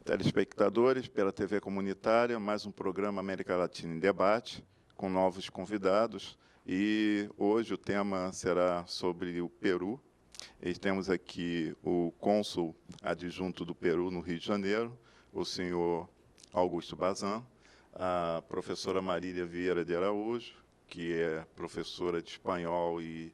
Telespectadores, pela TV comunitária, mais um programa América Latina em Debate, com novos convidados. E hoje o tema será sobre o Peru. E temos aqui o cônsul adjunto do Peru no Rio de Janeiro, o senhor Augusto Bazan, a professora Marília Vieira de Araújo, que é professora de espanhol e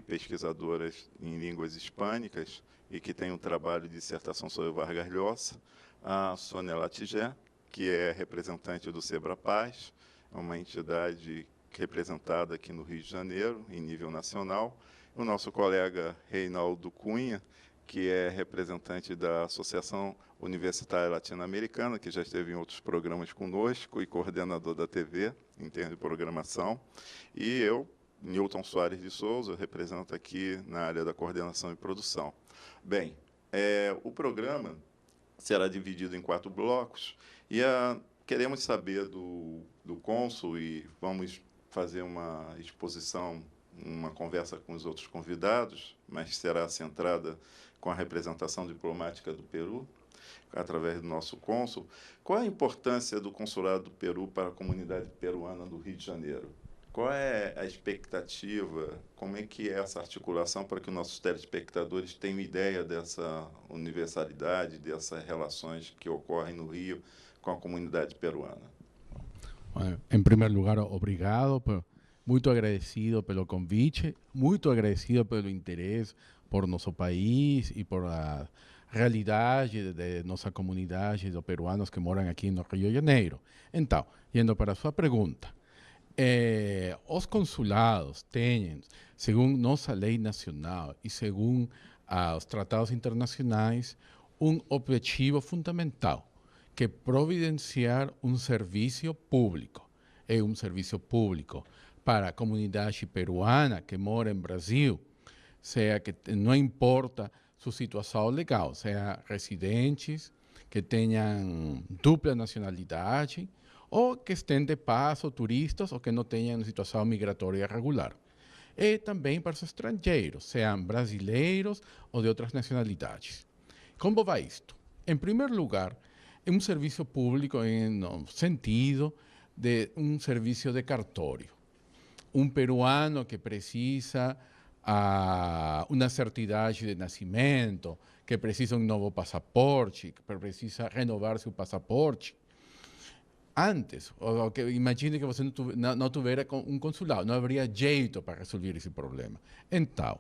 pesquisadora em línguas hispânicas, e que tem um trabalho de dissertação sobre Vargas Llosa, a Sônia Latigé, que é representante do Sebrapaz, uma entidade representada aqui no Rio de Janeiro, em nível nacional, o nosso colega Reinaldo Cunha, que é representante da Associação Universitária Latino-Americana, que já esteve em outros programas conosco e coordenador da TV, em termos de programação, e eu, Newton Soares de Souza, represento aqui na área da coordenação e produção. Bem, o programa será dividido em 4 blocos, e queremos saber do cônsul, e vamos fazer uma exposição, uma conversa com os outros convidados, mas será centrada com a representação diplomática do Peru, através do nosso cônsul. Qual a importância do consulado do Peru para a comunidade peruana do Rio de Janeiro? Qual é a expectativa, como é que é essa articulação para que nossos telespectadores tenham ideia dessa universalidade, dessas relações que ocorrem no Rio com a comunidade peruana? Bueno, em primeiro lugar, obrigado, muito agradecido pelo convite, muito agradecido pelo interesse por nosso país e por a realidade de nossa comunidade de peruanos que moram aqui no Rio de Janeiro. Então, indo para a sua pergunta, os consulados têm, segundo nossa lei nacional e segundo os tratados internacionais, um objetivo fundamental, que é providenciar um serviço público. É um serviço público para a comunidade peruana que mora em Brasil, seja que não importa sua situação legal, seja residentes que tenham dupla nacionalidade, ou que estén de paso, turistas, ou que não tenham situação migratória regular. E também para os estrangeiros, sejam brasileiros ou de outras nacionalidades. Como vai isto? Em primeiro lugar, é um serviço público no sentido de um serviço de cartório. Um peruano que precisa uma certidade de nascimento, que precisa um novo passaporte, que precisa renovar seu passaporte, antes, imagine que você não tivesse um consulado, não haveria jeito para resolver esse problema. Então,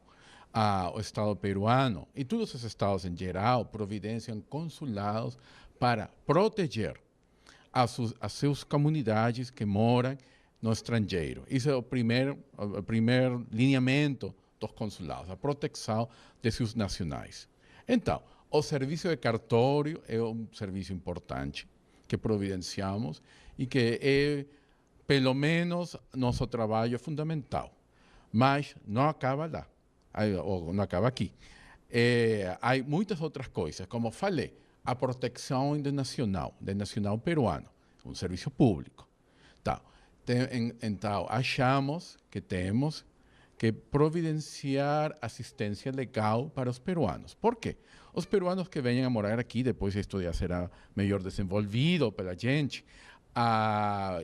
o Estado peruano e todos os estados em geral providenciam consulados para proteger as suas comunidades que moram no estrangeiro. Isso é o primeiro lineamento dos consulados, a proteção de seus nacionais. Então, o serviço de cartório é um serviço importante que providenciamos e que é, pelo menos, nosso trabalho fundamental. Mas não acaba lá, ou não acaba aqui. Há muitas outras coisas, como falei, a proteção internacional, do nacional peruano, um serviço público. Então, achamos que temos que providenciar assistência legal para os peruanos. Por quê? Os peruanos que venham a morar aqui, depois isto já será melhor desenvolvido pela gente,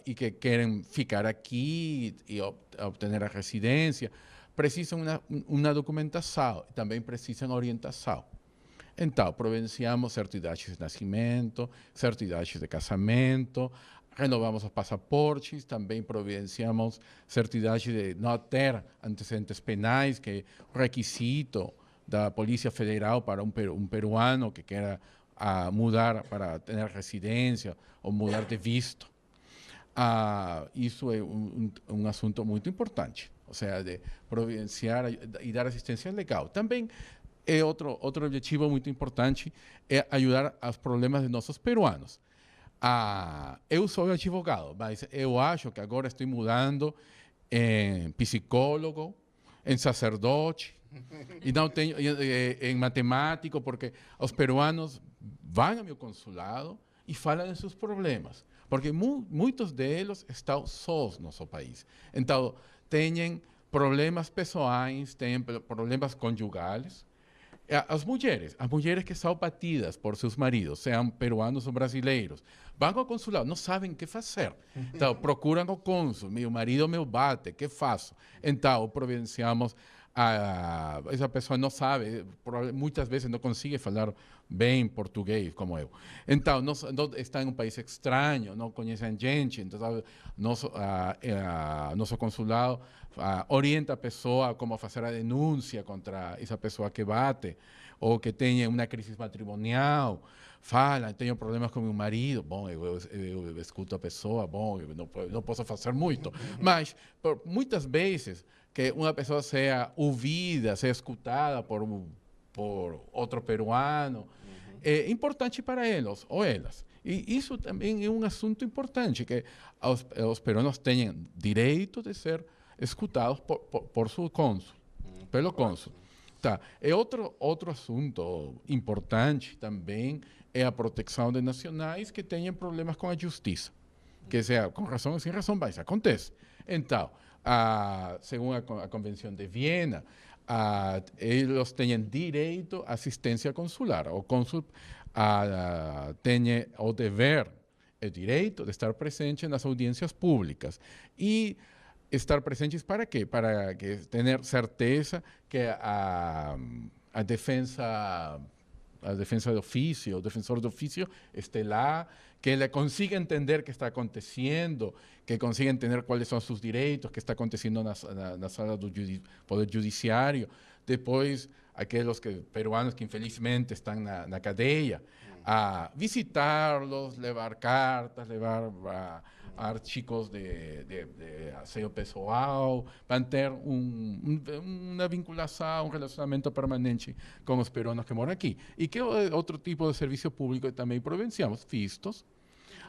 e que querem ficar aqui e obter a residência, precisam uma documentação, também precisam orientação. Então, providenciamos certidades de nascimento, certidades de casamento, renovamos os passaportes, também providenciamos certidades de não ter antecedentes penais, que é um requisito da Polícia Federal para um peruano que queira mudar para ter residência ou mudar de visto. Isso é um assunto muito importante, ou seja, de providenciar e dar assistência legal. Também outro objetivo muito importante é ajudar aos problemas de nossos peruanos. Eu sou advogado, mas eu acho que agora estou mudando em psicólogo, em sacerdote, E não tenho em matemática, porque os peruanos vão ao meu consulado e falam de seus problemas, porque muitos deles estão sós no nosso país. Então, têm problemas pessoais, têm problemas conjugais. As mulheres que são batidas por seus maridos, sejam peruanos ou brasileiros, vão ao consulado, não sabem o que fazer. Então, procuram o cônsul, meu marido me bate, o que faço? Então, providenciamos, essa pessoa não sabe, muitas vezes não consegue falar bem português, como eu. Então, não está em um país estranho, não conhecem gente, então, nosso consulado orienta a pessoa como fazer a denúncia contra essa pessoa que bate, ou que tenha uma crise matrimonial, fala, tenho problemas com meu marido, bom, eu escuto a pessoa, bom, eu não posso fazer muito, mas muitas vezes que uma pessoa seja ouvida, seja escutada por outro peruano, é importante para eles ou elas. E isso também é um assunto importante, que os peruanos tenham direito de ser escutados por seu cônsul, pelo cônsul. Tá. E outro assunto importante também é a proteção de nacionais que tenham problemas com a justiça, que seja com razão ou sem razão, mas acontece. Então, segundo a Convenção de Viena, eles têm direito à assistência consular. O cônsul tem o dever, o direito de estar presente nas audiências públicas. E estar presentes para quê? Para ter certeza que a defesa de ofício, o defensor de ofício esteja lá, que ele consiga entender o que está acontecendo, que consiga entender quais são seus direitos, o que está acontecendo na sala do Poder Judiciário. Depois, aqueles peruanos que infelizmente estão na cadeia, a visitá-los, levar cartas, levar artigos de asseio pessoal, manter uma vinculação, um relacionamento permanente com os peruanos que moram aqui. E que outro tipo de serviço público também providenciamos? Vistos.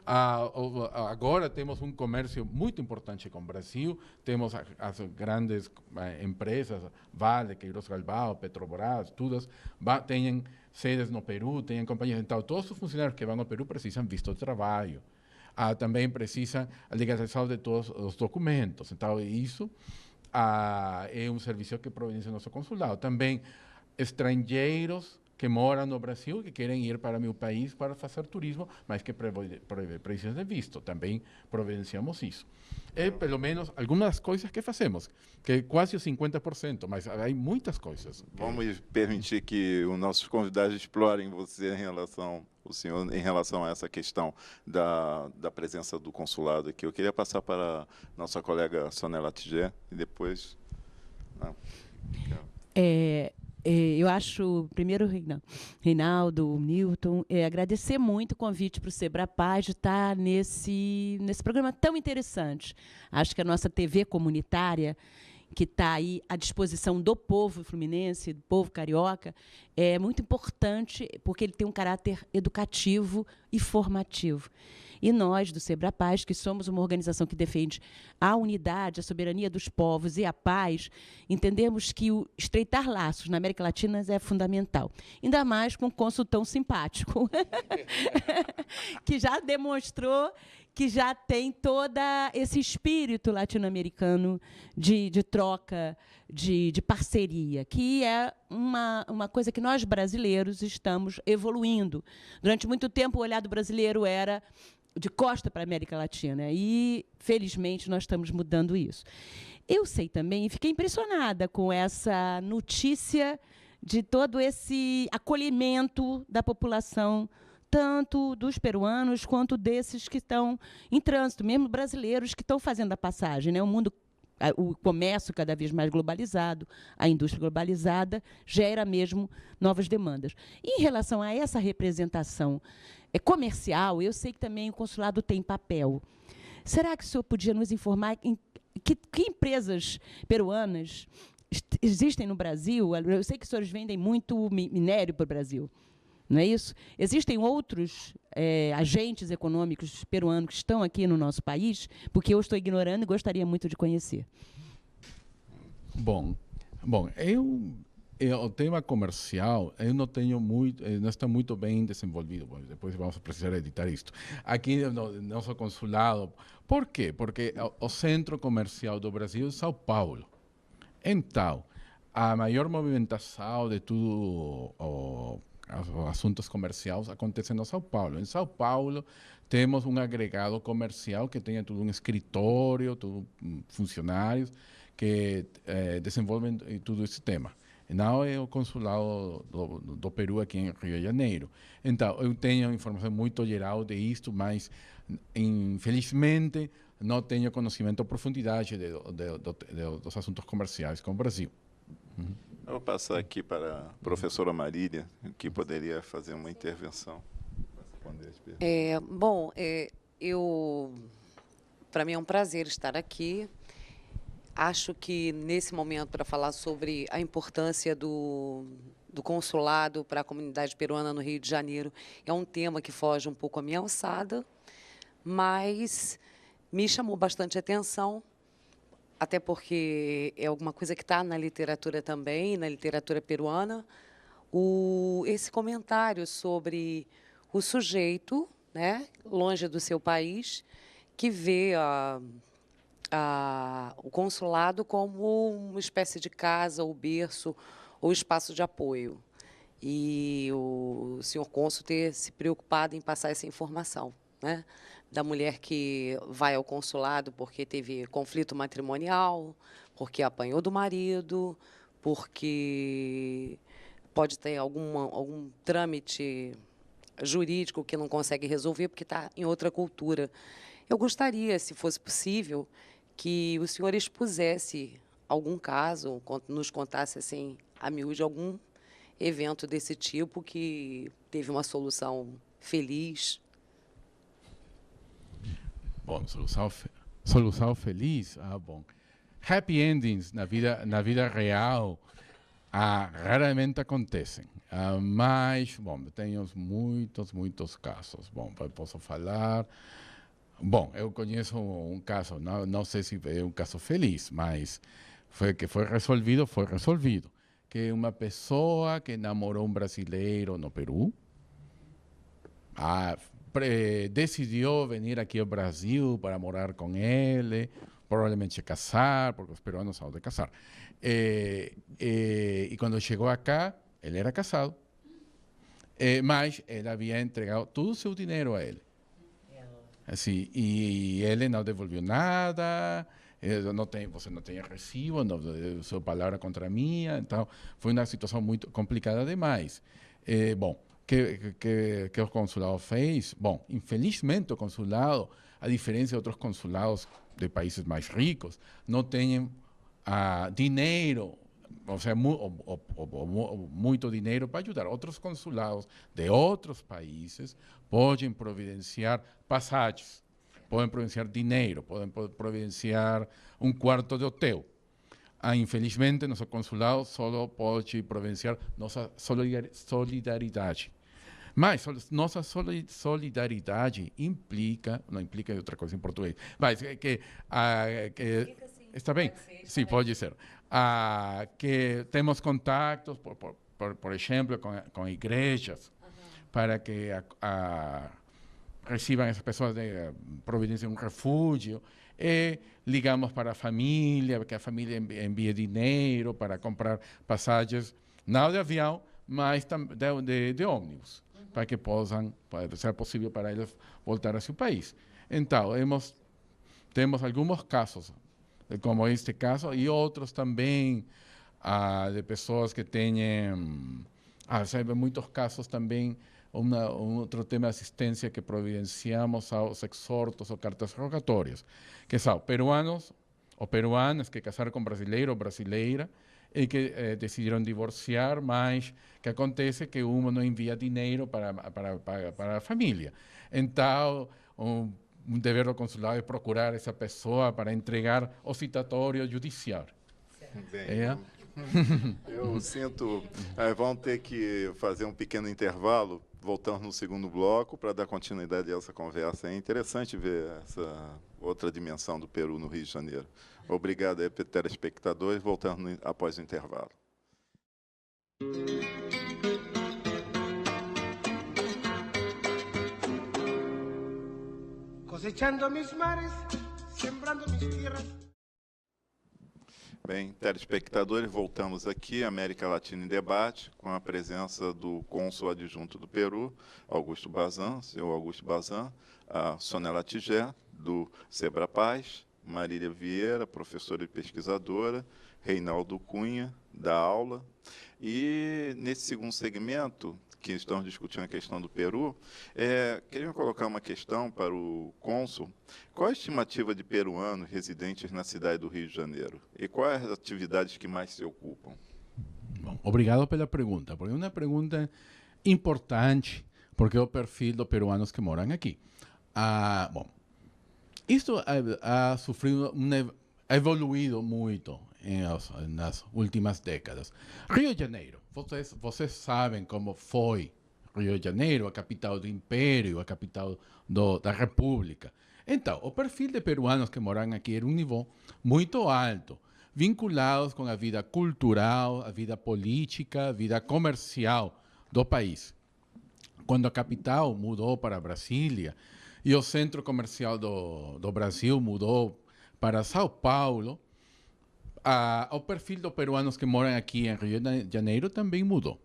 Agora temos um comércio muito importante com o Brasil, temos as grandes empresas, Vale, Queiroz Galvão, Petrobras, todas têm sedes no Peru, têm companhias. Então, todos os funcionários que vão ao Peru precisam visto de trabalho. Também precisa a legalização de todos os documentos. Então, isso é um serviço que providencia nosso consulado. Também estrangeiros que moram no Brasil, que querem ir para meu país para fazer turismo, mas que precisam de visto. Também providenciamos isso. É, pelo menos, algumas coisas que fazemos, que é quase o 50%, mas há muitas coisas. Vamos permitir que os nossos convidados explorem o senhor em relação a essa questão da presença do consulado aqui. Eu queria passar para a nossa colega Sonela Tigé e depois... Eu acho, primeiro, Reinaldo, Newton, agradecer muito o convite para o Sebrapaz de estar nesse programa tão interessante. Acho que a nossa TV comunitária, que está aí à disposição do povo fluminense, do povo carioca, é muito importante, porque ele tem um caráter educativo e formativo. E nós, do Sebrapaz, que somos uma organização que defende a unidade, a soberania dos povos e a paz, entendemos que o estreitar laços na América Latina é fundamental. Ainda mais com um cônsul tão simpático, que já demonstrou que já tem todo esse espírito latino-americano de troca, de parceria, que é uma coisa que nós, brasileiros, estamos evoluindo. Durante muito tempo, o olhar do brasileiro era de costa para a América Latina, e, felizmente, nós estamos mudando isso. Eu sei também, e fiquei impressionada com essa notícia de todo esse acolhimento da população, tanto dos peruanos quanto desses que estão em trânsito, mesmo brasileiros que estão fazendo a passagem, né? O comércio cada vez mais globalizado, a indústria globalizada, gera mesmo novas demandas. E, em relação a essa representação comercial, eu sei que também o consulado tem papel. Será que o senhor podia nos informar em que empresas peruanas existem no Brasil? Eu sei que os senhores vendem muito minério para o Brasil, não é isso? Existem outros agentes econômicos peruanos que estão aqui no nosso país, porque eu estou ignorando e gostaria muito de conhecer. Bom, eu o tema comercial, eu não tenho muito, não está muito bem desenvolvido. Bom, depois vamos precisar editar isto. Aqui no nosso consulado. Por quê? Porque o centro comercial do Brasil é São Paulo. Então, a maior movimentação de tudo os assuntos comerciais acontecem no São Paulo. Em São Paulo, temos um agregado comercial que tem todo um escritório, tudo funcionários que desenvolvem todo esse tema. Não é o consulado do Peru aqui em Rio de Janeiro. Então, eu tenho informação muito geral de isto, mas, infelizmente, não tenho conhecimento em profundidade dos assuntos comerciais com o Brasil. Eu vou passar aqui para a professora Marília, que poderia fazer uma intervenção. Responder as perguntas. Para mim é um prazer estar aqui. Acho que, nesse momento, para falar sobre a importância do consulado para a comunidade peruana no Rio de Janeiro, é um tema que foge um pouco à minha alçada, mas me chamou bastante atenção, até porque é alguma coisa que está na literatura também, na literatura peruana, esse comentário sobre o sujeito, né, longe do seu país, que vê o consulado como uma espécie de casa, ou berço, ou espaço de apoio. E o senhor cônsul ter se preocupado em passar essa informação, né? Da mulher que vai ao consulado porque teve conflito matrimonial, porque apanhou do marido, porque pode ter algum trâmite jurídico que não consegue resolver porque está em outra cultura. Eu gostaria, se fosse possível, que o senhor expusesse algum caso, nos contasse assim, a miúde, algum evento desse tipo que teve uma solução feliz. Bom, solução feliz? Bom. Happy endings na vida real raramente acontecem. Mas, bom, tenho muitos casos. Bom, posso falar. Bom, eu conheço um caso, não sei se é um caso feliz, mas foi resolvido. Que uma pessoa que namorou um brasileiro no Peru, decidiu vir aqui ao Brasil para morar com ele, provavelmente casar, porque os peruanos são de casar. E quando chegou acá, ele era casado, mas ele havia entregado todo o seu dinheiro a ele. Assim, e ele não devolveu nada, você não tem recibo, sua palavra contra a minha, então foi uma situação muito complicada demais. Bom, que o consulado fez? Bom, infelizmente o consulado, a diferença de outros consulados de países mais ricos, não tem dinheiro, ou seja, muito dinheiro para ajudar. Outros consulados de outros países podem providenciar passagens, podem providenciar dinheiro, podem providenciar um quarto de hotel. Infelizmente, nosso consulado só pode providenciar nossa solidariedade. Mas nossa solidariedade não implica outra coisa em português. Mas está bem? Sim, pode ser. Que temos contatos, por exemplo, com igrejas, para que recibam essas pessoas, providenciem um refúgio, e ligamos para a família, que a família envie dinheiro para comprar passagens, não de avião, mas de ônibus, para que seja possível para eles voltar a seu país. Então, temos alguns casos, como este caso, e outros também de pessoas que têm, muitos casos também, outro tema de assistência que providenciamos aos exortos ou cartas rogatórias, que são peruanos ou peruanas que casaram com brasileiro ou brasileira e que decidiram divorciar, mas que acontece que uma não envia dinheiro para a família. Então, um dever do consulado é procurar essa pessoa para entregar o citatório judiciário. Bem, eu sinto... vamos ter que fazer um pequeno intervalo, voltando no segundo bloco, para dar continuidade a essa conversa. É interessante ver essa outra dimensão do Peru no Rio de Janeiro. Obrigado aí, telespectadores, voltando após o intervalo. Cosechando mis mares, sembrando mis tierras. Bem, telespectadores, voltamos aqui, América Latina em Debate, com a presença do cônsul adjunto do Peru, Augusto Bazan, senhor Augusto Bazan, a Sonela Tigé, do Sebrapaz, Marília Vieira, professora e pesquisadora, Reinaldo Cunha, da aula. E, nesse segundo segmento, que estamos discutindo a questão do Peru, queria colocar uma questão para o cônsul. Qual a estimativa de peruanos residentes na cidade do Rio de Janeiro? E quais as atividades que mais se ocupam? Bom, obrigado pela pergunta, porque é uma pergunta importante, porque é o perfil dos peruanos que moram aqui. Bom, isto ha sofrido, ha evoluído muito nas últimas décadas. Rio de Janeiro, vocês sabem como foi Rio de Janeiro, a capital do Império, a capital da República. Então, o perfil de peruanos que moram aqui era um nível muito alto, vinculados com a vida cultural, a vida política, a vida comercial do país. Quando a capital mudou para Brasília e o centro comercial do Brasil mudou para São Paulo, o perfil dos peruanos que moram aqui em Rio de Janeiro também mudou.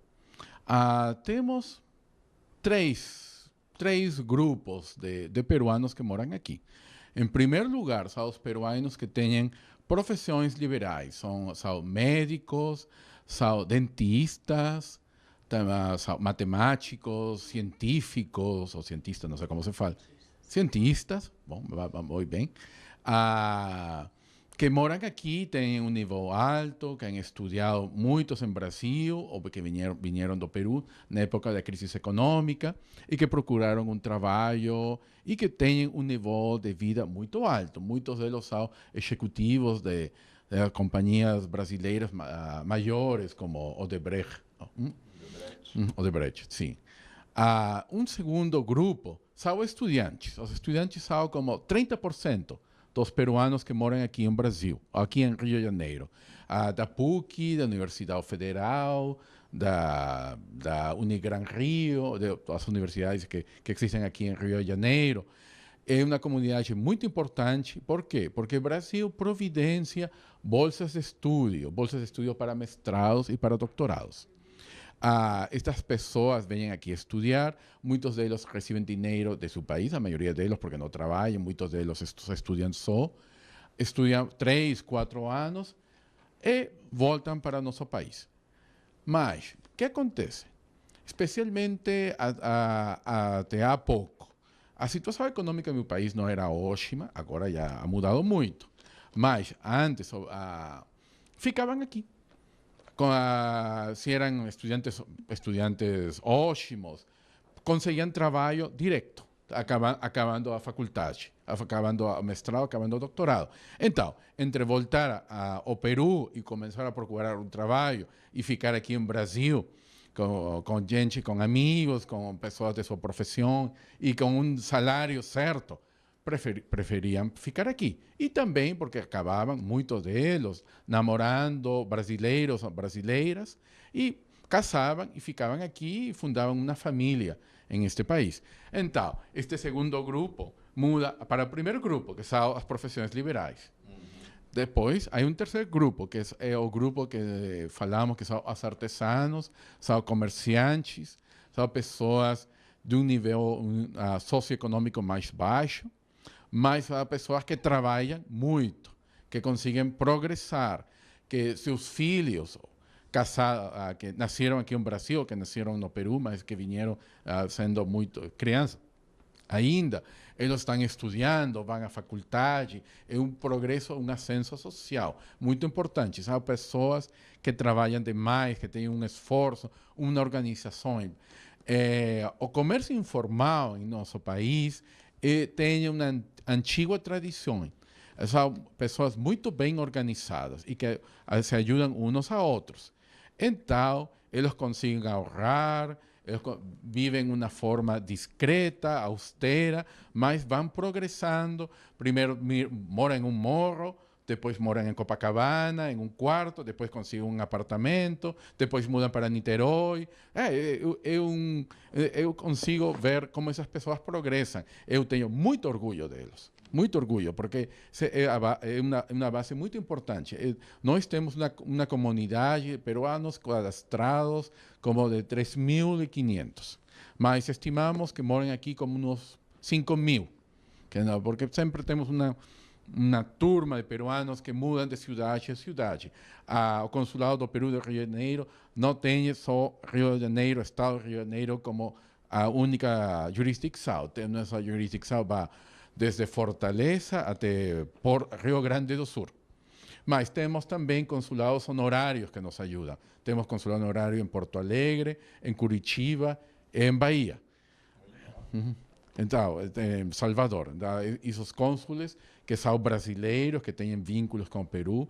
Temos três grupos de peruanos que moram aqui. Em primeiro lugar, são os peruanos que têm profissões liberais. São médicos, são dentistas, são matemáticos, científicos, ou cientistas, não sei como se fala. Cientistas, bom, vai bem. Que moram aqui, têm um nível alto, que han estudado muitos em Brasil, ou que vieram do Peru na época da crise econômica, e que procuraram um trabalho e que têm um nível de vida muito alto. Muitos deles são executivos de companhias brasileiras maiores, como Odebrecht. Odebrecht, sim. Um segundo grupo são estudantes. Os estudantes são como 30% dos peruanos que moram aqui em Brasil, aqui em Rio de Janeiro. Da PUC, da Universidade Federal, da Unigran Rio, das universidades que existem aqui em Rio de Janeiro. É uma comunidade muito importante. Por quê? Porque o Brasil providencia bolsas de estudo para mestrados e para doutorados. Estas pessoas vêm aqui estudar, muitos deles recebem dinheiro de seu país, a maioria deles porque não trabalham, muitos deles estudam só, estudam 3, 4 anos e voltam para nosso país. Mas, o que acontece? Especialmente até há pouco, a situação econômica do meu país não era ótima, agora já ha mudado muito, mas antes ficavam aqui. Se eram estudantes ótimos, conseguiam trabalho direto, acabando a faculdade, acabando o mestrado, acabando o doutorado. Então, entre voltar ao Peru e começar a procurar um trabalho e ficar aqui no Brasil, com gente, com amigos, com pessoas de sua profissão e com um salário certo, preferiam ficar aqui. E também porque acabavam, muitos deles, namorando brasileiros ou brasileiras, e casavam e ficavam aqui e fundavam uma família em este país. Então, este segundo grupo muda para o primeiro grupo, que são as profissões liberais. Depois, há um terceiro grupo, que é o grupo que falamos, que são os artesanos, são comerciantes, são pessoas de um nível socioeconômico mais baixo, mas há pessoas que trabalham muito, que conseguem progressar, que seus filhos que nasceram aqui no Brasil, que nasceram no Peru, mas que vieram sendo muito crianças, ainda eles estão estudando, vão à faculdade, é um progresso, um ascenso social muito importante. São pessoas que trabalham demais, que têm um esforço, uma organização. O comércio informal em nosso país tem uma antiga tradição. São pessoas muito bem organizadas e que se ajudam uns a outros. Então, eles conseguem ahorrar, eles vivem de uma forma discreta, austera, mas vão progressando. Primeiro moram em um morro, depois moram em Copacabana, em um quarto, depois conseguem um apartamento, depois mudam para Niterói. Eu consigo ver como essas pessoas progressam. Eu tenho muito orgulho deles. Muito orgulho, porque é uma base muito importante. Nós temos uma comunidade de peruanos cadastrados como de 3.500, mas estimamos que moram aqui como uns 5.000, porque sempre temos uma turma de peruanos que mudam de cidade a cidade. O Consulado do Peru do Rio de Janeiro não tem só Rio de Janeiro, Estado do Rio de Janeiro, como a única jurisdição. Nossa jurisdição vai desde Fortaleza até por Rio Grande do Sul. Mas temos também consulados honorários que nos ajudam. Temos consulado honorário em Porto Alegre, em Curitiba e em Bahia. Então, em Salvador. Esses cônsules, que são brasileiros, que têm vínculos com o Peru,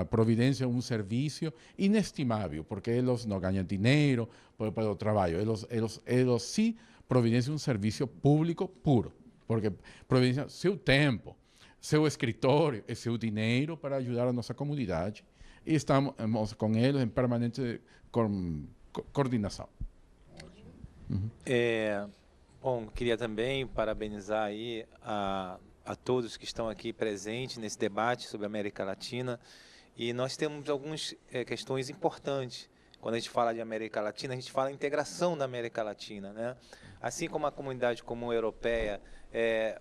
providenciam um serviço inestimável, porque eles não ganham dinheiro pelo trabalho. Eles sim providenciam um serviço público puro, porque providenciam seu tempo, seu escritório e seu dinheiro para ajudar a nossa comunidade. E estamos com eles em permanente coordenação. Bom, queria também parabenizar aí a todos que estão aqui presentes nesse debate sobre a América Latina. E nós temos algumas questões importantes. Quando a gente fala de América Latina, a gente fala em integração da América Latina, né? Assim como a comunidade comum europeia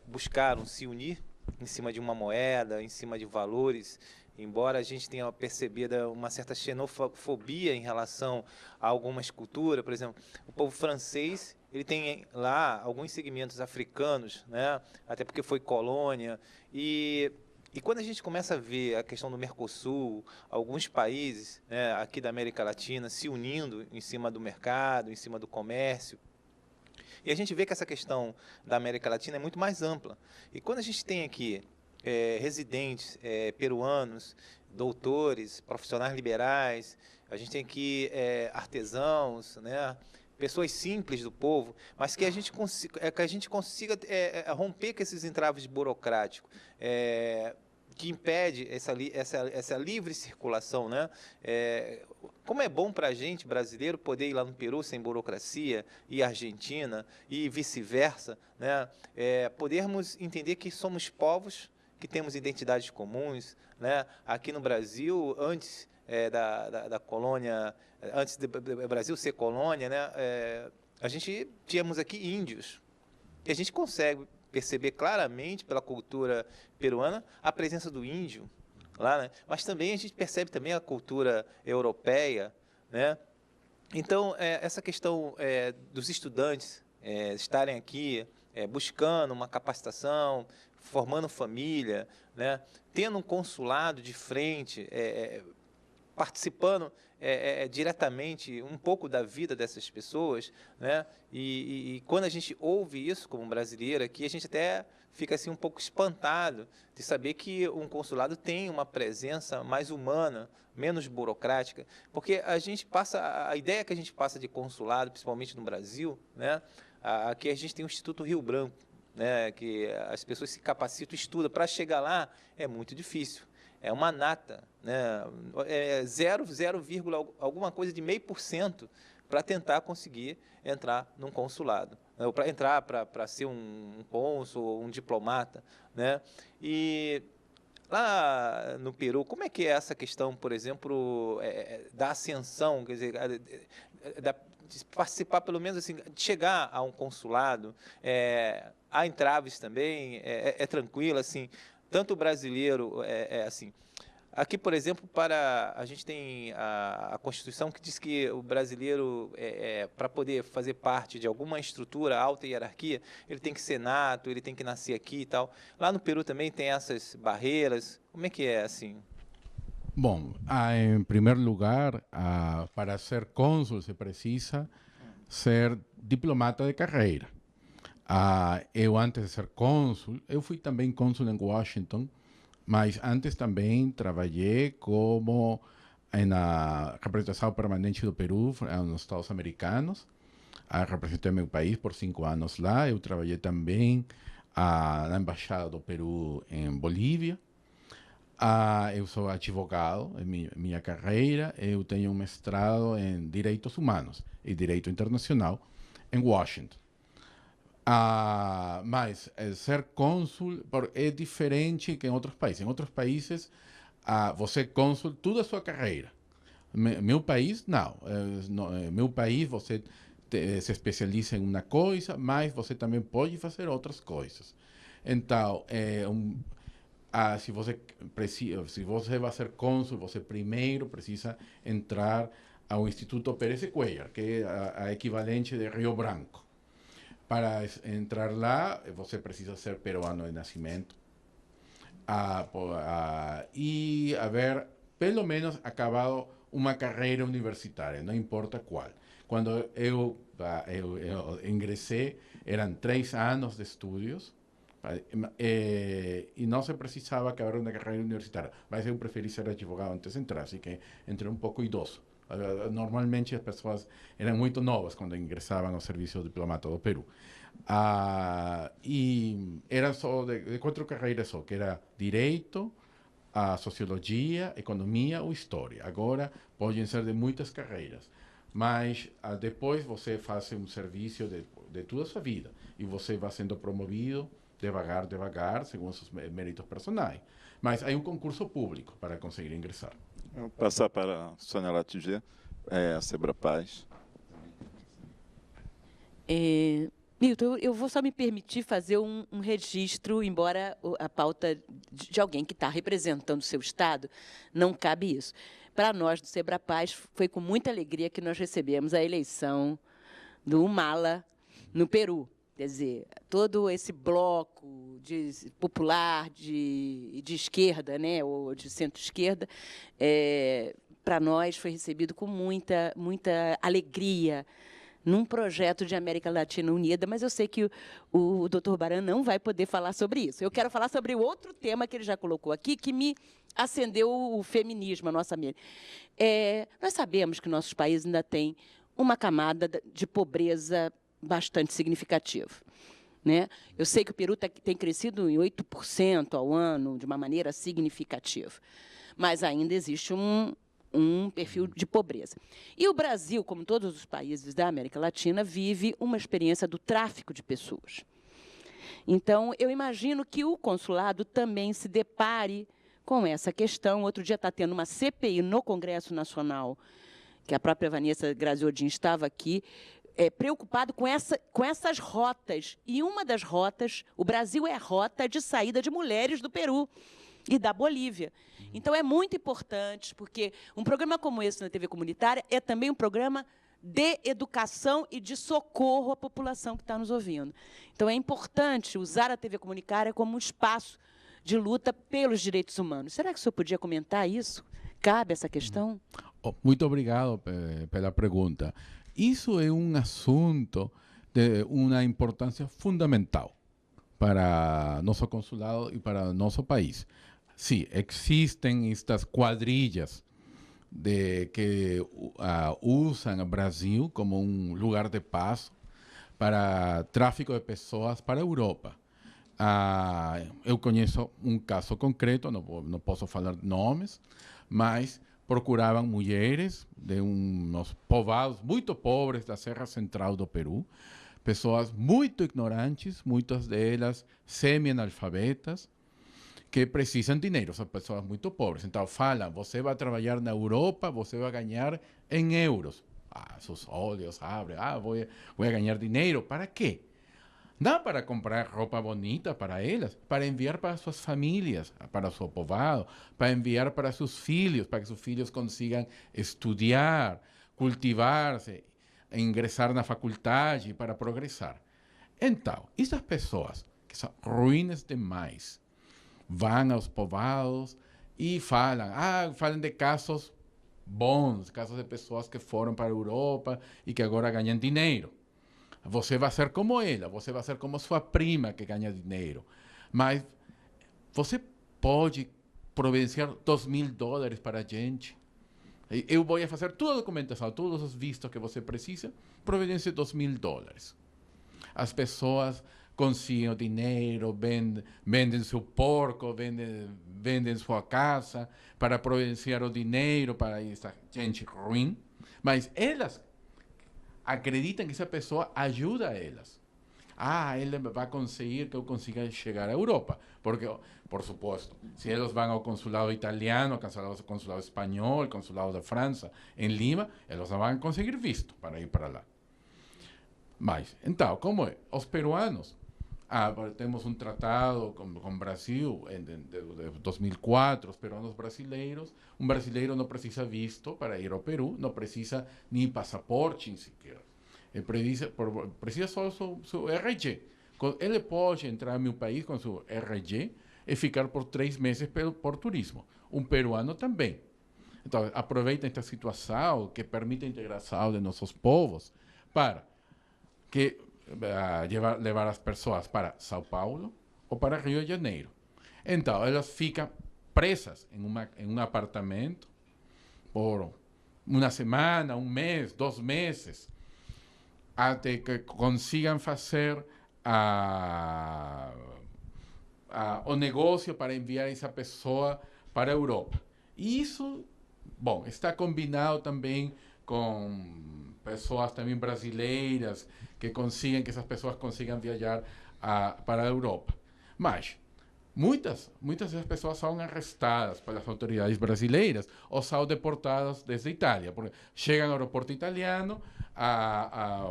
buscaram se unir em cima de uma moeda, em cima de valores, embora a gente tenha percebido uma certa xenofobia em relação a algumas culturas. Por exemplo, o povo francês, ele tem lá alguns segmentos africanos, né? Até porque foi colônia. E quando a gente começa a ver a questão do Mercosul, alguns países, né, aqui da América Latina se unindo em cima do mercado, em cima do comércio, e a gente vê que essa questão da América Latina é muito mais ampla. E quando a gente tem aqui residentes peruanos, doutores, profissionais liberais, a gente tem aqui artesãos, né, pessoas simples do povo, mas que a gente consiga romper com esses entraves burocráticos, que impede essa livre circulação, né? Como é bom para a gente, brasileiro, poder ir lá no Peru sem burocracia, e Argentina, e vice-versa, né? Podermos entender que somos povos que temos identidades comuns, né? Aqui no Brasil, antes da colônia, antes do Brasil ser colônia, né? A gente tínhamos aqui índios, e a gente consegue perceber claramente pela cultura peruana a presença do índio lá, né? Mas também a gente percebe também a cultura europeia, né? Então, essa questão dos estudantes estarem aqui buscando uma capacitação, formando família, né? Tendo um consulado de frente, participando diretamente um pouco da vida dessas pessoas, né? E quando a gente ouve isso como brasileiro aqui, a gente até fica assim um pouco espantado de saber que um consulado tem uma presença mais humana, menos burocrática, porque a ideia que a gente passa de consulado, principalmente no Brasil, né? Aqui a gente tem o Instituto Rio Branco, né? Que as pessoas se capacitam, estudam, para chegar lá é muito difícil. É uma nata, né? 0, alguma coisa de 0,5% para tentar conseguir entrar num consulado, né? Ou para entrar para ser um cônsul ou um diplomata, né? E lá no Peru, como é que é essa questão, por exemplo, da ascensão, quer dizer, de participar, pelo menos assim, de chegar a um consulado? Há entraves também, tranquilo, assim, tanto o brasileiro, assim. Aqui, por exemplo, a gente tem a Constituição que diz que o brasileiro, para poder fazer parte de alguma estrutura, alta hierarquia, ele tem que ser nato, ele tem que nascer aqui e tal. Lá no Peru também tem essas barreiras. Como é que é, assim? Bom, em primeiro lugar, para ser cônsul se precisa ser diplomata de carreira. Eu, antes de ser cônsul, eu fui também cônsul em Washington, mas antes também trabalhei como na representação permanente do Peru nos Estados Americanos. Representei meu país por 5 anos lá. Eu trabalhei também na Embaixada do Peru em Bolívia. Eu sou advogado, é minha carreira. Eu tenho um mestrado em Direitos Humanos e Direito Internacional em Washington. Mas ser cônsul é diferente que em outros países. Em outros países, você é cônsul toda a sua carreira. Meu país, não. Meu país, você se especializa em uma coisa, mas você também pode fazer outras coisas. Então, se você vai ser cônsul, você primeiro precisa entrar ao Instituto Pérez Cuéllar, que é a equivalente de Rio Branco. Para entrar lá, você precisa ser peruano de nascimento e haver, pelo menos, acabado uma carreira universitária, não importa qual. Quando eu ingressei, eram 3 anos de estudos e não se precisava acabar uma carreira universitária. Mas eu preferi ser advogado antes de entrar, assim que entrei um pouco idoso. Normalmente as pessoas eram muito novas quando ingressavam ao serviço diplomata do Peru. E eram só de 4 carreiras só, que era Direito, Sociologia, Economia ou História. Agora podem ser de muitas carreiras, mas depois você faz um serviço de toda a sua vida e você vai sendo promovido devagar, segundo os seus méritos personais. Mas há um concurso público para conseguir ingressar. Vou passar para a Sônia Latiger, Sebrapaz. Milton, eu vou só me permitir fazer um registro, embora a pauta de alguém que está representando o seu Estado, não cabe isso. Para nós, do Sebrapaz, foi com muita alegria que nós recebemos a eleição do Humala no Peru. Quer dizer, todo esse bloco popular de esquerda, né, ou de centro-esquerda, para nós foi recebido com muita alegria num projeto de América Latina Unida, mas eu sei que o Dr. Baran não vai poder falar sobre isso. Eu quero falar sobre o outro tema que ele já colocou aqui, que me acendeu o feminismo, a nossa amiga. Nós sabemos que nossos países ainda têm uma camada de pobreza bastante significativa, né? Eu sei que o Peru tem crescido em 8% ao ano, de uma maneira significativa, mas ainda existe um perfil de pobreza. E o Brasil, como todos os países da América Latina, vive uma experiência do tráfico de pessoas. Então, eu imagino que o consulado também se depare com essa questão. Outro dia está tendo uma CPI no Congresso Nacional, que a própria Vanessa Graziodin estava aqui, preocupado com essas rotas. E uma das rotas, o Brasil é a rota de saída de mulheres do Peru e da Bolívia. Então, é muito importante, porque um programa como esse na TV comunitária é também um programa de educação e de socorro à população que está nos ouvindo. Então, é importante usar a TV comunitária como um espaço de luta pelos direitos humanos. Será que o senhor podia comentar isso? Cabe essa questão? Muito obrigado pela pergunta. Isso é um assunto de uma importância fundamental para nosso consulado e para nosso país. Sim, existem estas quadrilhas que usam o Brasil como um lugar de passo para tráfico de pessoas para a Europa. Eu conheço um caso concreto, não posso falar nomes, mas procuravam mulheres de uns povoados muito pobres da Serra Central do Peru, pessoas muito ignorantes, muitas delas semi-analfabetas, que precisam de dinheiro, são pessoas muito pobres. Então falam, você vai trabalhar na Europa, você vai ganhar em euros. Seus olhos abrem, vou ganhar dinheiro. Para quê? Não para comprar roupa bonita para elas, para enviar para suas famílias, para seu povoado, para enviar para seus filhos, para que seus filhos consigam estudar, cultivar-se, ingressar na faculdade para progressar. Então, essas pessoas que são ruins demais, vão aos povoados e falam de casos bons, casos de pessoas que foram para a Europa e que agora ganham dinheiro. Você vai ser como ela, você vai ser como sua prima que ganha dinheiro. Mas você pode providenciar $2.000 para a gente. Eu vou fazer toda a documentação, todos os vistos que você precisa, providencie $2.000. As pessoas conseguem o dinheiro, vendem seu porco, vendem sua casa para providenciar o dinheiro para essa gente ruim. Mas elas acreditam que essa pessoa ajuda a elas. Ele vai conseguir que eu consiga chegar à Europa. Porque, por supuesto, se eles vão ao consulado italiano, ao consulado espanhol, ao consulado da França, em Lima, eles não vão conseguir visto para ir para lá. Mas, então, como é? Os peruanos, temos um tratado com o Brasil de 2004, os peruanos brasileiros, um brasileiro não precisa visto para ir ao Peru, não precisa nem passaporte, nem sequer. Precisa só seu RG. Ele pode entrar no meu país com seu RG e ficar por 3 meses por turismo. Um peruano também. Então, aproveita esta situação que permite a integração de nossos povos para levar as pessoas para São Paulo ou para Rio de Janeiro. Então, elas ficam presas em um apartamento por uma semana, 1 mês, 2 meses, até que consigam fazer o negócio para enviar essa pessoa para a Europa. E isso, bom, está combinado também com pessoas também brasileiras que essas pessoas consigam viajar para a Europa. Mas muitas dessas pessoas são arrestadas pelas autoridades brasileiras ou são deportadas desde a Itália, porque chegam ao aeroporto italiano,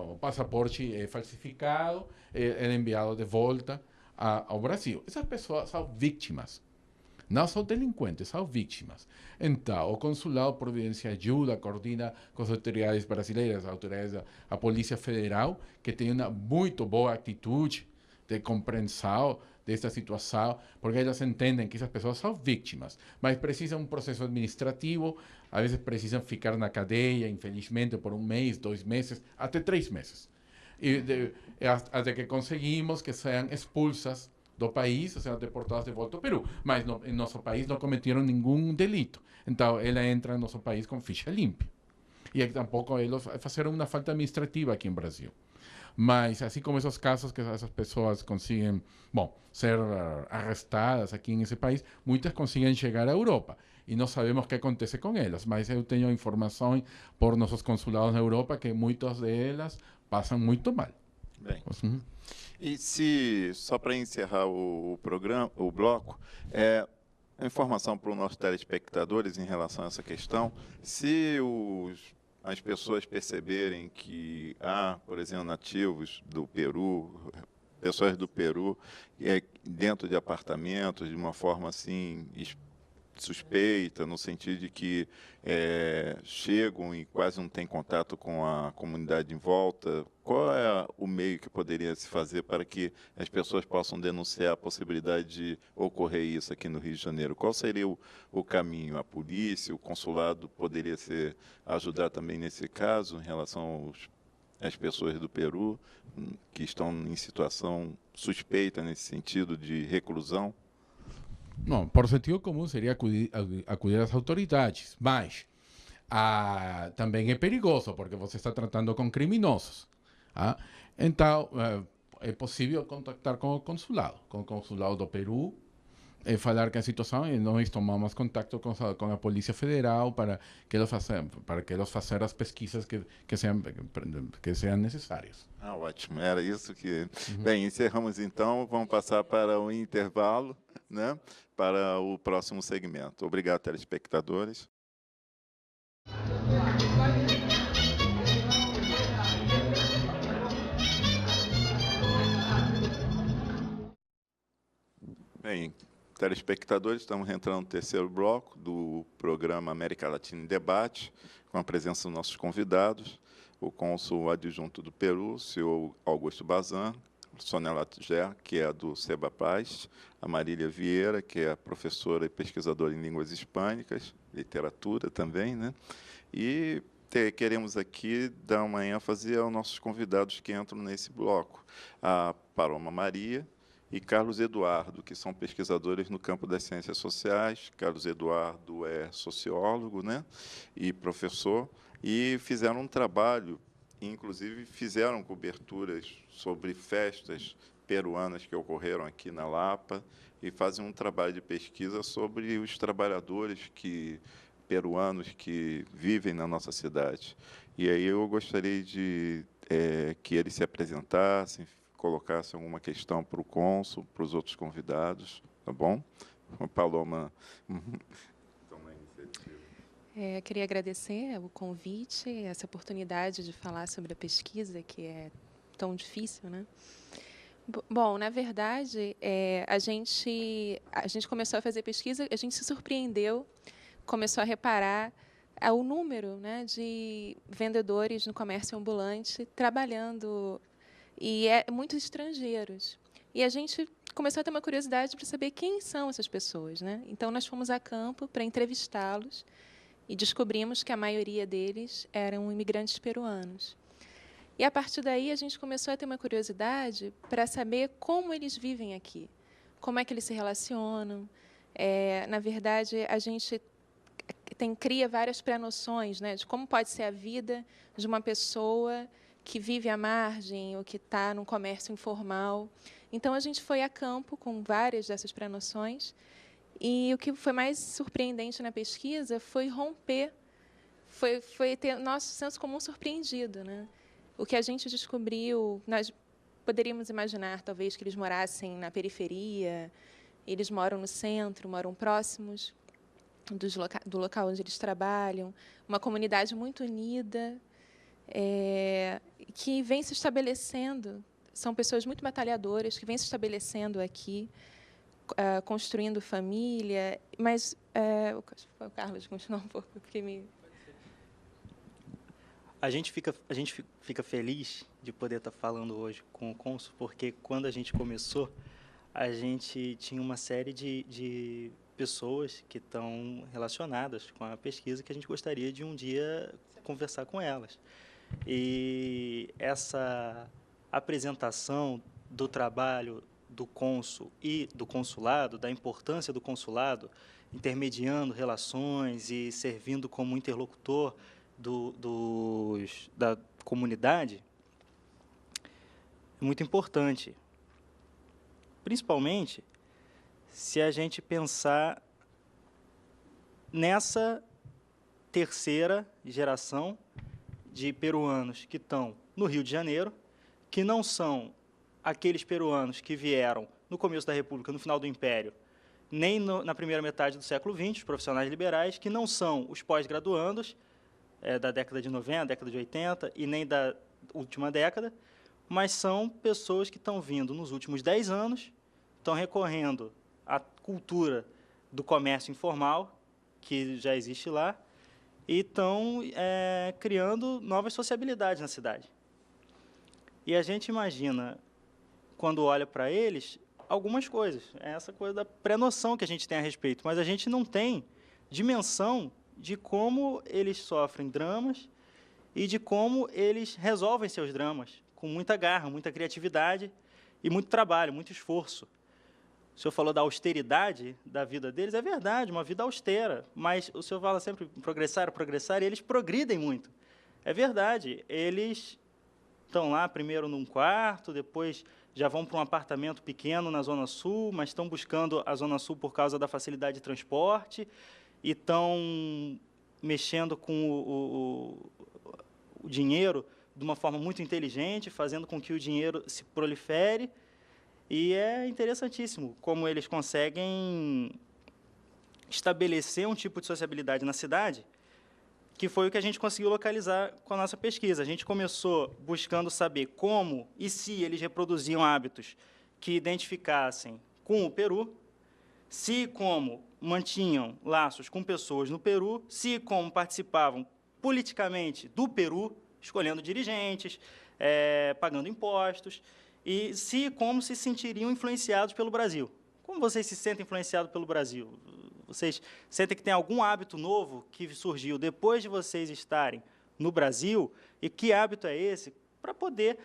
o passaporte é falsificado, é enviado de volta ao Brasil. Essas pessoas são vítimas. Não são delinquentes, são vítimas. Então, o consulado providencia ajuda, coordena com as autoridades brasileiras, a Polícia Federal, que tem uma muito boa atitude de compreensão desta situação, porque elas entendem que essas pessoas são vítimas, mas precisam um processo administrativo, às vezes precisam ficar na cadeia, infelizmente, por 1 mês, 2 meses, até 3 meses. Até que conseguimos que sejam expulsas do país, sejam deportadas de volta ao Peru. Mas em nosso país não cometeram nenhum delito. Então, ela entra no nosso país com ficha limpa. E tampouco eles fizeram uma falta administrativa aqui no Brasil. Mas, assim como esses casos que essas pessoas conseguem, ser arrestadas aqui nesse país, muitas conseguem chegar à Europa. E não sabemos o que acontece com elas. Mas eu tenho informações por nossos consulados na Europa que muitas delas passam muito mal. Bem. E só para encerrar o programa, o bloco, a informação para os nossos telespectadores em relação a essa questão, se as pessoas perceberem que há, por exemplo, nativos do Peru, pessoas do Peru, dentro de apartamentos, de uma forma assim suspeita, no sentido de que chegam e quase não têm contato com a comunidade em volta, qual é o meio que poderia se fazer para que as pessoas possam denunciar a possibilidade de ocorrer isso aqui no Rio de Janeiro? Qual seria o caminho? A polícia, o consulado poderia ajudar também nesse caso, em relação às pessoas do Peru que estão em situação suspeita nesse sentido de reclusão? Não, por sentido comum seria acudir às autoridades, mas também é perigoso, porque você está tratando com criminosos. Então, é possível contactar com o consulado do Peru, falar que a situação, e nós tomamos contato com a Polícia Federal para que eles façam as pesquisas que sejam necessárias. Ótimo, era isso que... Bem, encerramos então, vamos passar para o intervalo, né, para o próximo segmento. Obrigado, telespectadores. Bem, telespectadores, estamos entrando no terceiro bloco do programa América Latina em Debate, com a presença dos nossos convidados, o cônsul adjunto do Peru, o senhor Augusto Bazan, Sônia Latger, que é do SEBAPAZ, a Marília Vieira, que é professora e pesquisadora em línguas hispânicas, literatura também, né? E queremos aqui dar uma ênfase aos nossos convidados que entram nesse bloco, a Paloma Maria e Carlos Eduardo, que são pesquisadores no campo das ciências sociais. Carlos Eduardo é sociólogo, né, e professor, e fizeram um trabalho inclusive fizeram coberturas sobre festas peruanas que ocorreram aqui na Lapa e fazem um trabalho de pesquisa sobre os trabalhadores peruanos que vivem na nossa cidade. E aí eu gostaria de que eles se apresentassem, colocassem alguma questão para o cônsul, para os outros convidados, tá bom? A Paloma. Queria agradecer o convite, essa oportunidade de falar sobre a pesquisa, que é tão difícil, né? Bom, na verdade, a gente começou a fazer pesquisa, a gente se surpreendeu, começou a reparar o número, né, de vendedores no comércio ambulante trabalhando, e muitos estrangeiros. E a gente começou a ter uma curiosidade para saber quem são essas pessoas, né? Então, nós fomos a campo para entrevistá-los e descobrimos que a maioria deles eram imigrantes peruanos. E, a partir daí, a gente começou a ter uma curiosidade para saber como eles vivem aqui, como é que eles se relacionam. Na verdade, a gente cria várias pré-noções, né, de como pode ser a vida de uma pessoa que vive à margem ou que está num comércio informal. Então, a gente foi a campo com várias dessas pré-noções, e o que foi mais surpreendente na pesquisa foi romper, foi ter nosso senso comum surpreendido, né? O que a gente descobriu, nós poderíamos imaginar, talvez, que eles morassem na periferia, eles moram no centro, moram próximos do local onde eles trabalham, uma comunidade muito unida, que vem se estabelecendo, são pessoas muito batalhadoras, que vêm se estabelecendo aqui, construindo família, mas o Carlos continua um pouco, porque me... A gente fica feliz de poder estar falando hoje com o cônsul, porque quando a gente começou, a gente tinha uma série de pessoas que estão relacionadas com a pesquisa que a gente gostaria de um dia conversar com elas. E essa apresentação do trabalho do cônsul e do consulado, da importância do consulado, intermediando relações e servindo como interlocutor da comunidade, é muito importante. Principalmente se a gente pensar nessa terceira geração de peruanos que estão no Rio de Janeiro, que não são aqueles peruanos que vieram no começo da República, no final do Império, nem na primeira metade do século XX, os profissionais liberais, que não são os pós-graduandos da década de 90, década de 80, e nem da última década, mas são pessoas que estão vindo nos últimos 10 anos, estão recorrendo à cultura do comércio informal, que já existe lá, e estão criando novas sociabilidades na cidade. E a gente imagina, quando olha para eles, algumas coisas. É essa coisa da pré-noção que a gente tem a respeito, mas a gente não tem dimensão de como eles sofrem dramas e de como eles resolvem seus dramas, com muita garra, muita criatividade e muito trabalho, muito esforço. O senhor falou da austeridade da vida deles, é verdade, uma vida austera, mas o senhor fala sempre progressar, progressar, e eles progridem muito. É verdade, eles estão lá primeiro num quarto, depois já vão para um apartamento pequeno na Zona Sul, mas estão buscando a Zona Sul por causa da facilidade de transporte e estão mexendo com o dinheiro de uma forma muito inteligente, fazendo com que o dinheiro se prolifere. E é interessantíssimo como eles conseguem estabelecer um tipo de sociabilidade na cidade, que foi o que a gente conseguiu localizar com a nossa pesquisa. A gente começou buscando saber como e se eles reproduziam hábitos que identificassem com o Peru, se como mantinham laços com pessoas no Peru, se como participavam politicamente do Peru, escolhendo dirigentes, pagando impostos, e se como se sentiriam influenciados pelo Brasil. Como vocês se sentem influenciados pelo Brasil? Vocês sentem que tem algum hábito novo que surgiu depois de vocês estarem no Brasil? E que hábito é esse? Para poder,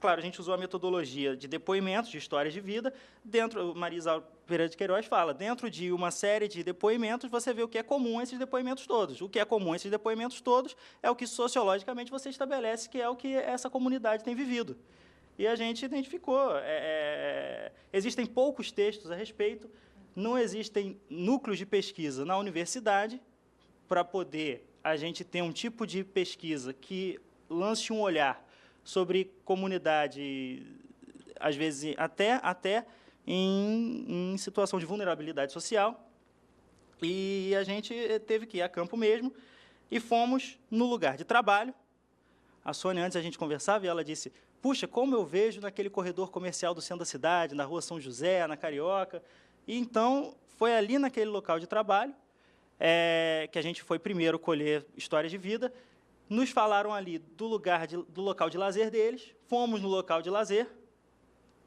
claro, a gente usou a metodologia de depoimentos, de histórias de vida. Dentro, Maria Isaura Pereira de Queiroz fala, dentro de uma série de depoimentos, você vê o que é comum a esses depoimentos todos. O que é comum a esses depoimentos todos é o que, sociologicamente, você estabelece que é o que essa comunidade tem vivido. E a gente identificou. Existem poucos textos a respeito, não existem núcleos de pesquisa na universidade para poder a gente ter um tipo de pesquisa que lance um olhar sobre comunidade, às vezes até em situação de vulnerabilidade social. E a gente teve que ir a campo mesmo e fomos no lugar de trabalho. A Sônia, antes a gente conversava, e ela disse, puxa, como eu vejo naquele corredor comercial do centro da cidade, na Rua São José, na Carioca. E, então, foi ali naquele local de trabalho que a gente foi primeiro colher histórias de vida. Nos falaram ali do local de lazer deles, fomos no local de lazer,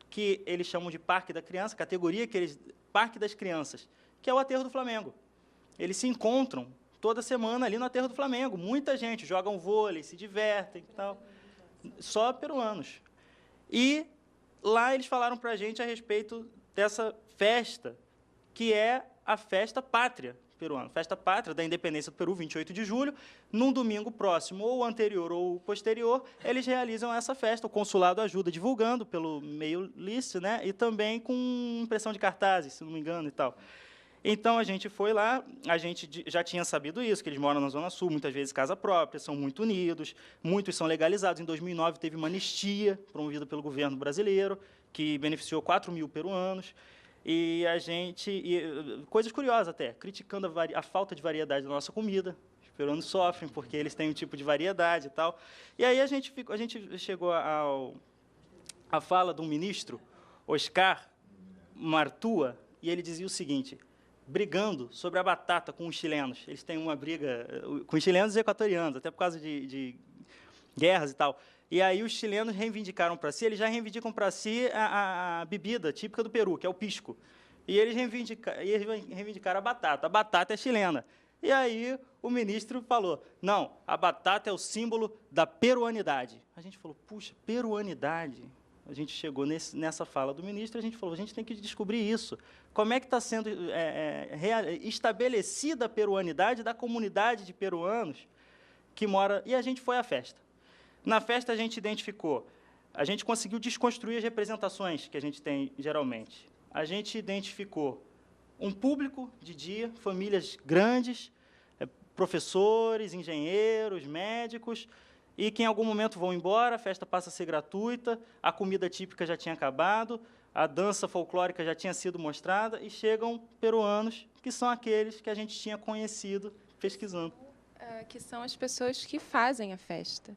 que eles chamam de Parque da Criança, categoria Parque das Crianças, que é o Aterro do Flamengo. Eles se encontram toda semana ali no Aterro do Flamengo, muita gente, jogam vôlei, se divertem e tal, só peruanos. E lá eles falaram para a gente a respeito dessa festa, que é a Festa Pátria peruana, Festa Pátria da Independência do Peru, 28 de julho, num domingo próximo, ou anterior ou posterior, eles realizam essa festa, o consulado ajuda divulgando pelo meio lícito, né, e também com impressão de cartazes, se não me engano, e tal. Então, a gente foi lá, a gente já tinha sabido isso, que eles moram na Zona Sul, muitas vezes casa própria, são muito unidos, muitos são legalizados. Em 2009, teve uma anistia promovida pelo governo brasileiro, que beneficiou 4.000 peruanos. E a gente, coisas curiosas até, criticando a falta de variedade da nossa comida. Os peruanos sofrem porque eles têm um tipo de variedade e tal. E aí a gente chegou à fala de um ministro, Oscar Martua, e ele dizia o seguinte, brigando sobre a batata com os chilenos. Eles têm uma briga com os chilenos e equatorianos, até por causa de guerras e tal. E aí os chilenos reivindicaram para si, eles já reivindicam para si a bebida típica do Peru, que é o pisco. E eles reivindicaram a batata. A batata é chilena. E aí o ministro falou, não, a batata é o símbolo da peruanidade. A gente falou, puxa, peruanidade. A gente chegou nessa fala do ministro, a gente falou, a gente tem que descobrir isso. Como é que está sendo estabelecida a peruanidade da comunidade de peruanos que mora... E a gente foi à festa. Na festa, a gente identificou, a gente conseguiu desconstruir as representações que a gente tem, geralmente. A gente identificou um público de dia, famílias grandes, professores, engenheiros, médicos, e que em algum momento vão embora, a festa passa a ser gratuita, a comida típica já tinha acabado, a dança folclórica já tinha sido mostrada, e chegam peruanos, que são aqueles que a gente tinha conhecido pesquisando. Que são as pessoas que fazem a festa.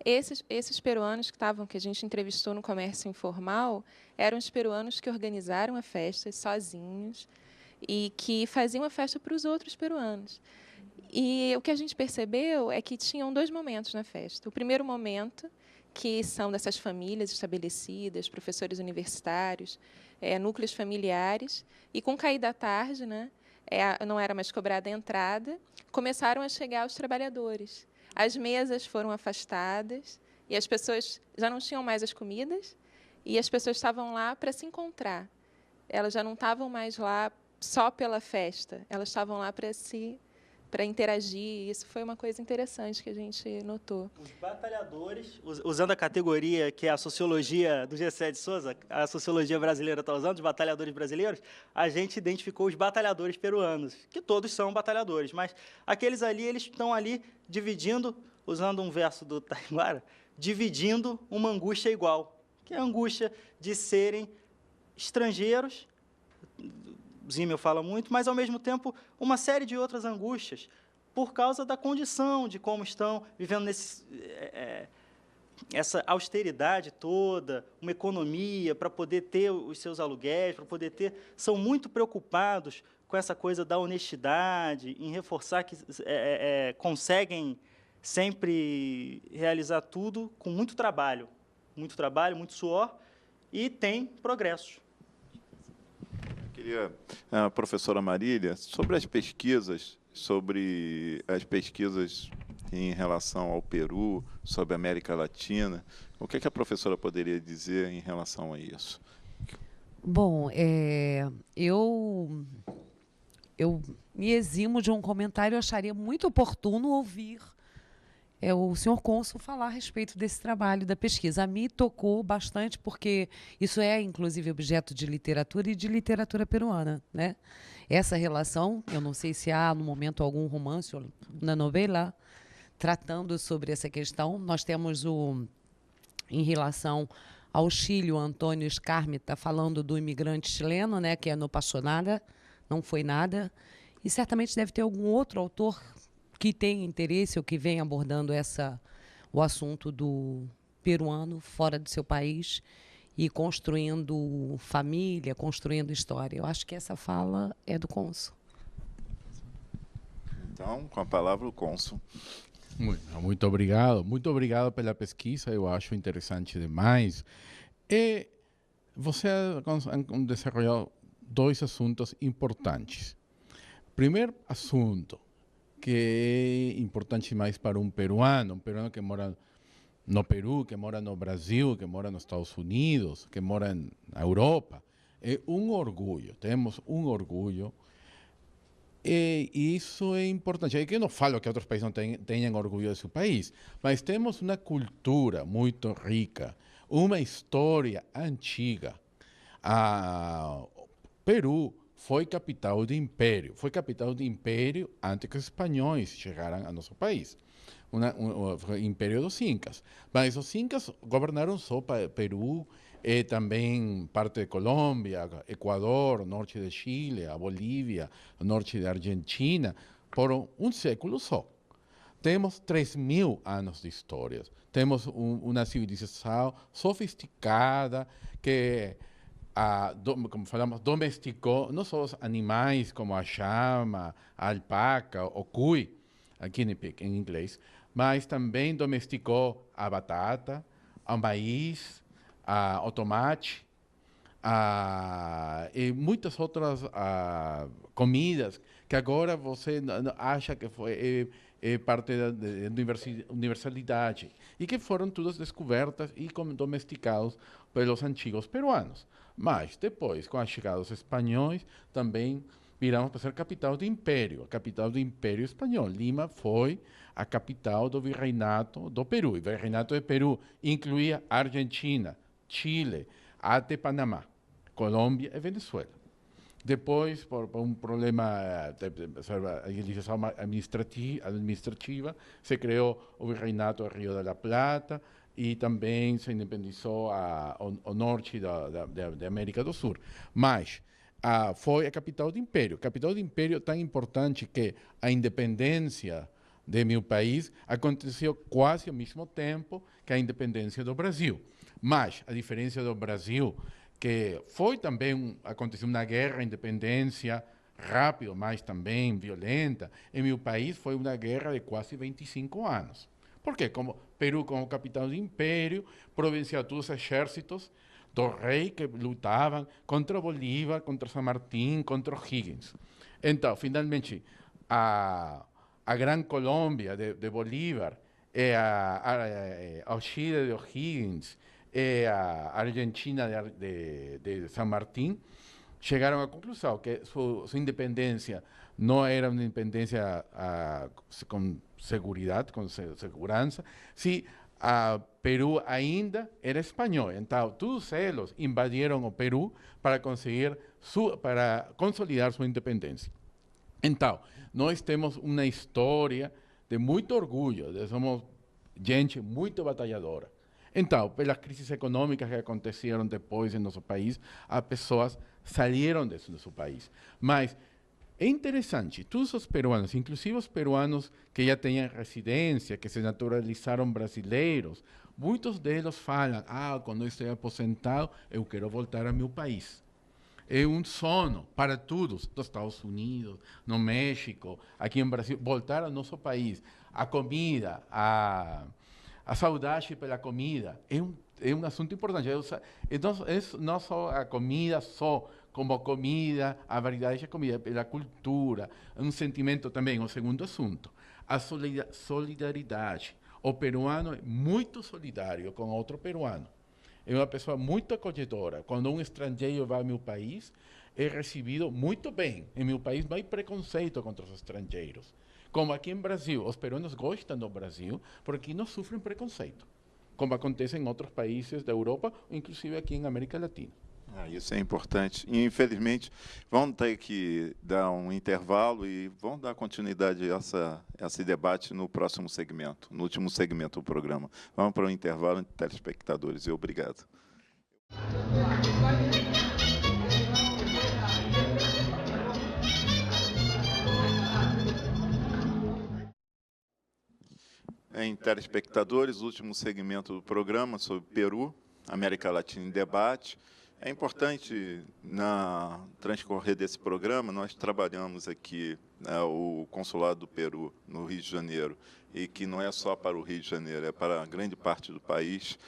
Esses peruanos que a gente entrevistou no comércio informal eram os peruanos que organizaram a festa sozinhos e que faziam a festa para os outros peruanos. E o que a gente percebeu é que tinham dois momentos na festa. O primeiro momento, que são dessas famílias estabelecidas, professores universitários, núcleos familiares, e com o cair da tarde, né, não era mais cobrada a entrada, começaram a chegar os trabalhadores. As mesas foram afastadas e as pessoas já não tinham mais as comidas e as pessoas estavam lá para se encontrar. Elas já não estavam mais lá só pela festa, elas estavam lá para interagir. Isso foi uma coisa interessante que a gente notou. Os batalhadores, usando a categoria que é a sociologia do Gessé de Souza, a sociologia brasileira está usando, os batalhadores brasileiros, a gente identificou os batalhadores peruanos, que todos são batalhadores, mas aqueles ali, eles estão ali dividindo, usando um verso do Taiguara, dividindo uma angústia igual, que é a angústia de serem estrangeiros, Zimmel fala muito, mas, ao mesmo tempo, uma série de outras angústias, por causa da condição de como estão vivendo essa austeridade toda, uma economia para poder ter os seus aluguéis, para poder ter... São muito preocupados com essa coisa da honestidade, em reforçar que conseguem sempre realizar tudo com muito trabalho, muito suor, e tem progressos. Queria, a professora Marília, sobre as pesquisas em relação ao Peru, sobre a América Latina. O que a professora poderia dizer em relação a isso? Bom, eu me eximo de um comentário. Eu acharia muito oportuno ouvir o senhor cônsul falar a respeito desse trabalho da pesquisa. A mim tocou bastante, porque isso é, inclusive, objeto de literatura e de literatura peruana, né? Essa relação, eu não sei se há, no momento, algum romance ou na novela tratando sobre essa questão. Nós temos, em relação ao Chile, o Antônio Escármita falando do imigrante chileno, né, que é No Passou Nada, Não Foi Nada. E certamente deve ter algum outro autor que tenha interesse ou que venha abordando o assunto do peruano fora do seu país e construindo família, construindo história. Eu acho que essa fala é do cônsul. Então, com a palavra o cônsul. Muito obrigado pela pesquisa, eu acho interessante demais. E você desenvolveu dois assuntos importantes. Primeiro assunto, que é importante mais para um peruano que mora no Peru, que mora no Brasil, que mora nos Estados Unidos, que mora na Europa. É um orgulho, temos um orgulho. E isso é importante. É que eu não falo que outros países não tenham orgulho do seu país, mas temos uma cultura muito rica, uma história antiga. O Peru foi capital de império. Foi capital de império antes que os espanhóis chegaram ao nosso país. O império dos Incas. Mas os Incas governaram só Peru, e também parte de Colômbia, Equador, norte de Chile, a Bolívia, norte da Argentina, por um século só. Temos 3.000 anos de história. Temos uma civilização sofisticada que, como falamos, domesticou não só os animais como a chama, a alpaca, o cuy, a guinea pig em inglês, mas também domesticou a batata, o maíz, o tomate, e muitas outras comidas que agora você acha que foi parte da universalidade e que foram todas descobertas e domesticadas pelos antigos peruanos. Mas depois, com a chegada dos espanhóis, também viramos para ser capital do império, a capital do Império Espanhol. Lima foi a capital do Virreinato do Peru. E o Virreinato do Peru incluía Argentina, Chile, até Panamá, Colômbia e Venezuela. Depois, por um problema de agilização administrativa, se criou o Virreinato do Rio de la Plata e também se independizou o norte da América do Sul. Mas foi a capital do império. Capital do império tão importante que a independência de meu país aconteceu quase ao mesmo tempo que a independência do Brasil. Mas a diferença do Brasil, que foi também, aconteceu uma guerra, independência, rápido, mas também violenta. Em meu país foi uma guerra de quase 25 anos. Por quê? Como Peru, como capital do império, provincial todos os exércitos do rei que lutavam contra Bolívar, contra San Martín, contra O'Higgins. Então, finalmente, a Gran Colômbia de Bolívar, o Chile de O'Higgins, e a Argentina de San Martín chegaram à conclusão que sua independência não era uma independência com segurança, se Peru ainda era espanhol. Então, todos eles invadiram o Peru para consolidar sua independência. Então, nós temos uma história de muito orgulho, somos gente muito batalhadora. Então, pelas crises econômicas que aconteceram depois em nosso país, as pessoas saíram do seu país. Mas é interessante, todos os peruanos, inclusive os peruanos que já têm residência, que se naturalizaram brasileiros, muitos deles falam, quando eu estiver aposentado, eu quero voltar ao meu país. É um sonho para todos, dos Estados Unidos, no México, aqui no Brasil, voltar ao nosso país. A comida, a saudade pela comida é um assunto importante. Não só a comida, como comida, a variedade de comida, pela cultura, um sentimento também, o segundo assunto. a solidariedade. O peruano é muito solidário com outro peruano. É uma pessoa muito acolhedora. Quando um estrangeiro vai ao meu país, é recebido muito bem. Em meu país não há preconceito contra os estrangeiros. Como aqui em Brasil, os peruanos gostam do Brasil porque aqui não sofrem preconceito, como acontece em outros países da Europa, inclusive aqui em América Latina. Isso é importante. E, infelizmente, vamos ter que dar um intervalo e vamos dar continuidade a esse debate no próximo segmento, no último segmento do programa. Vamos para o intervalo, telespectadores, e obrigado. Em telespectadores, último segmento do programa sobre Peru, América Latina em debate. É importante, na transcorrer desse programa, nós trabalhamos aqui o Consulado do Peru, no Rio de Janeiro, e que não é só para o Rio de Janeiro, é para a grande parte do país,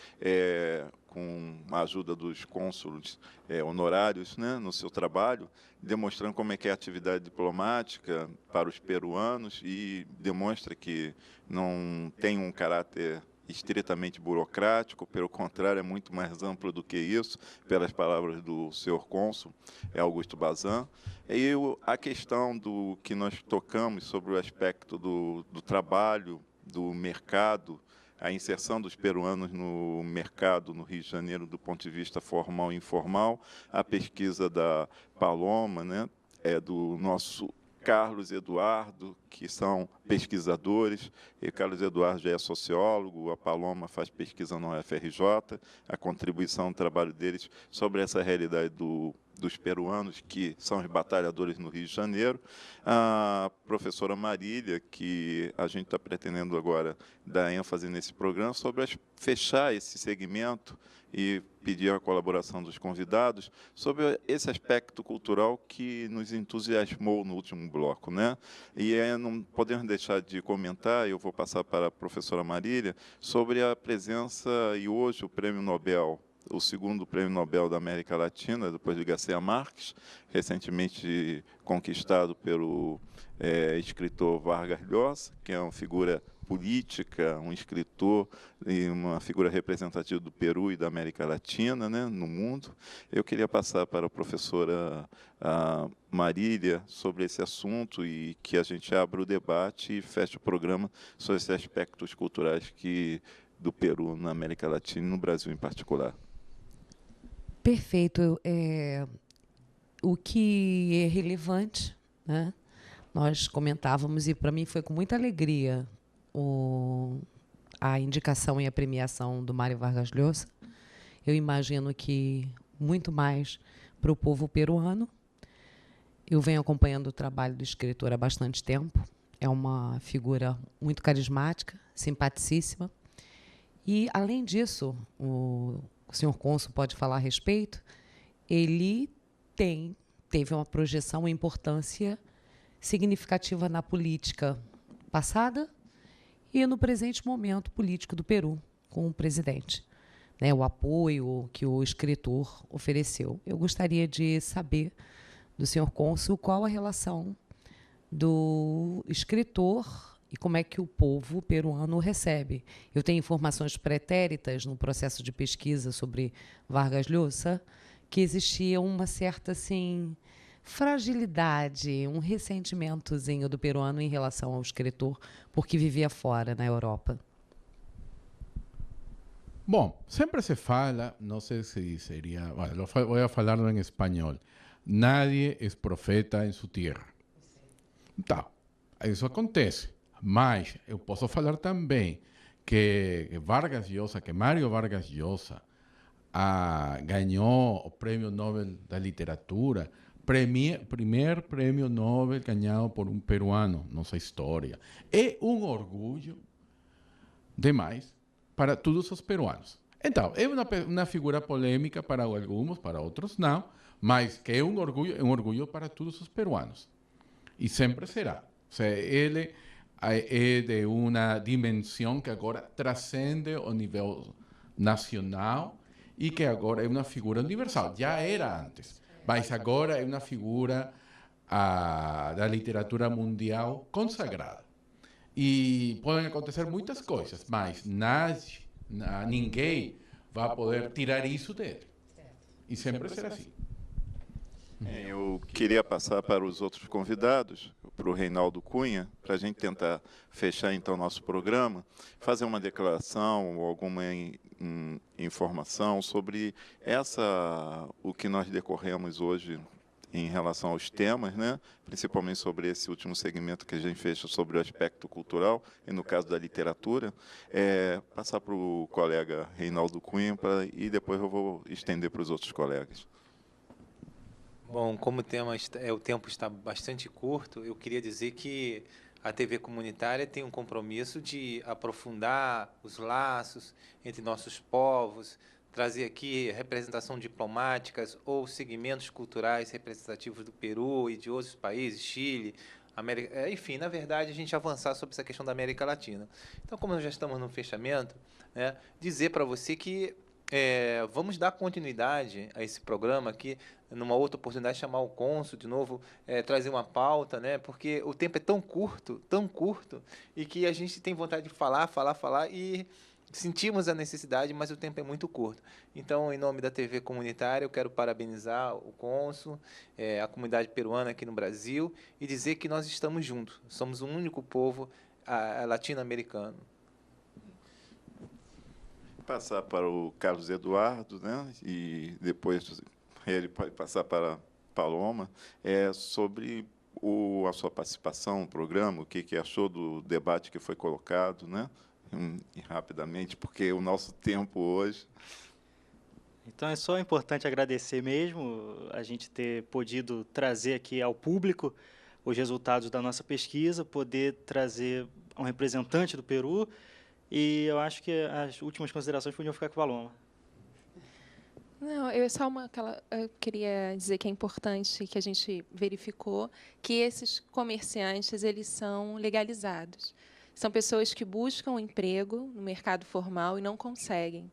com a ajuda dos cônsulos honorários, né, no seu trabalho, demonstrando como é que é a atividade diplomática para os peruanos e demonstra que não tem um caráter estritamente burocrático, pelo contrário, é muito mais amplo do que isso, pelas palavras do senhor cônsul, Augusto Bazan. E a questão do que nós tocamos sobre o aspecto do trabalho, do mercado, a inserção dos peruanos no mercado no Rio de Janeiro do ponto de vista formal e informal, a pesquisa da Paloma, né, do nosso Carlos Eduardo, que são pesquisadores, e Carlos Eduardo já é sociólogo, a Paloma faz pesquisa na UFRJ, a contribuição do trabalho deles sobre essa realidade dos peruanos, que são os batalhadores no Rio de Janeiro, a professora Marília, que a gente está pretendendo agora dar ênfase nesse programa, sobre fechar esse segmento e pedir a colaboração dos convidados sobre esse aspecto cultural que nos entusiasmou no último bloco, né? E não podemos deixar de comentar, eu vou passar para a professora Marília, sobre a presença e hoje o Prêmio Nobel, o segundo Prêmio Nobel da América Latina, depois de Garcia Marques, recentemente conquistado pelo escritor Vargas Llosa, que é uma figura política, um escritor e uma figura representativa do Peru e da América Latina, né, no mundo. Eu queria passar para a professora Marília sobre esse assunto e que a gente abra o debate e feche o programa sobre esses aspectos culturais do Peru na América Latina e no Brasil em particular. Perfeito. O que é relevante, né? Nós comentávamos, e para mim foi com muita alegria a indicação e a premiação do Mário Vargas Llosa. Eu imagino que muito mais para o povo peruano. Eu venho acompanhando o trabalho do escritor há bastante tempo. É uma figura muito carismática, simpaticíssima. E, além disso, o senhor cônsul pode falar a respeito, ele teve uma projeção e importância significativa na política passada e no presente momento político do Peru, com o presidente, né, o apoio que o escritor ofereceu. Eu gostaria de saber do senhor cônsul qual a relação do escritor e como é que o povo peruano recebe. Eu tenho informações pretéritas no processo de pesquisa sobre Vargas Llosa, que existia uma certa assim, fragilidade, um ressentimentozinho do peruano em relação ao escritor, porque vivia fora, na Europa. Bom, sempre se fala, não sei se seria, bueno, vou falar em espanhol, nadie es profeta em sua terra. Então, isso acontece, mas eu posso falar também que Vargas Llosa, que Mário Vargas Llosa ganhou o Prêmio Nobel da Literatura, primeiro prêmio Nobel ganhado por um peruano, nossa história. É um orgulho demais para todos os peruanos. Então, é uma figura polêmica para alguns, para outros não, mas que é um orgulho para todos os peruanos. E sempre será. Ou seja, ele é de uma dimensão que agora transcende o nível nacional e que agora é uma figura universal. Já era antes, mas agora é uma figura da literatura mundial consagrada. E podem acontecer muitas coisas, mas ninguém vai poder tirar isso dele. E sempre será assim. Eu queria passar para os outros convidados, para o Reinaldo Cunha, para a gente tentar fechar então nosso programa, fazer uma declaração ou alguma informação sobre o que nós decorremos hoje em relação aos temas, né? Principalmente sobre esse último segmento que a gente fez sobre o aspecto cultural, e no caso da literatura, passar para o colega Reinaldo Cunha e depois eu vou estender para os outros colegas. Bom, como o tempo está bastante curto, eu queria dizer que a TV comunitária tem um compromisso de aprofundar os laços entre nossos povos, trazer aqui representação diplomáticas ou segmentos culturais representativos do Peru e de outros países, Chile, América, enfim, na verdade, a gente avançar sobre essa questão da América Latina. Então, como nós já estamos no fechamento, né, dizer para você que vamos dar continuidade a esse programa aqui, numa outra oportunidade, chamar o cônsul de novo, trazer uma pauta, né, porque o tempo é tão curto, e que a gente tem vontade de falar, e sentimos a necessidade, mas o tempo é muito curto. Então, em nome da TV comunitária, eu quero parabenizar o cônsul, a comunidade peruana aqui no Brasil, e dizer que nós estamos juntos, somos um único povo latino-americano. Passar para o Carlos Eduardo, né? E depois ele pode passar para a Paloma, sobre a sua participação no programa, o que achou do debate que foi colocado, né? E rapidamente, porque o nosso tempo hoje... Então, é só importante agradecer mesmo a gente ter podido trazer aqui ao público os resultados da nossa pesquisa, poder trazer um representante do Peru. E eu acho que as últimas considerações podiam ficar com a Paloma. Não, eu queria dizer que é importante que a gente verificou que esses comerciantes eles são legalizados. São pessoas que buscam um emprego no mercado formal e não conseguem.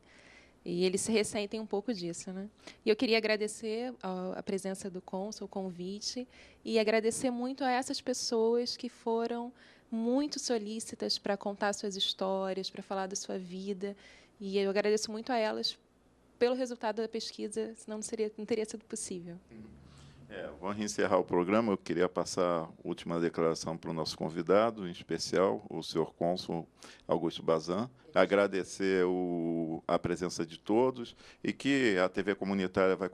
E eles se ressentem um pouco disso, né? E eu queria agradecer a presença do cônsul, o convite, e agradecer muito a essas pessoas que foram muito solícitas para contar suas histórias, para falar da sua vida. E eu agradeço muito a elas pelo resultado da pesquisa, senão não teria sido possível. Vamos encerrar o programa. Eu queria passar a última declaração para o nosso convidado, em especial, o senhor cônsul Augusto Bazan, agradecer a presença de todos e que a TV comunitária vai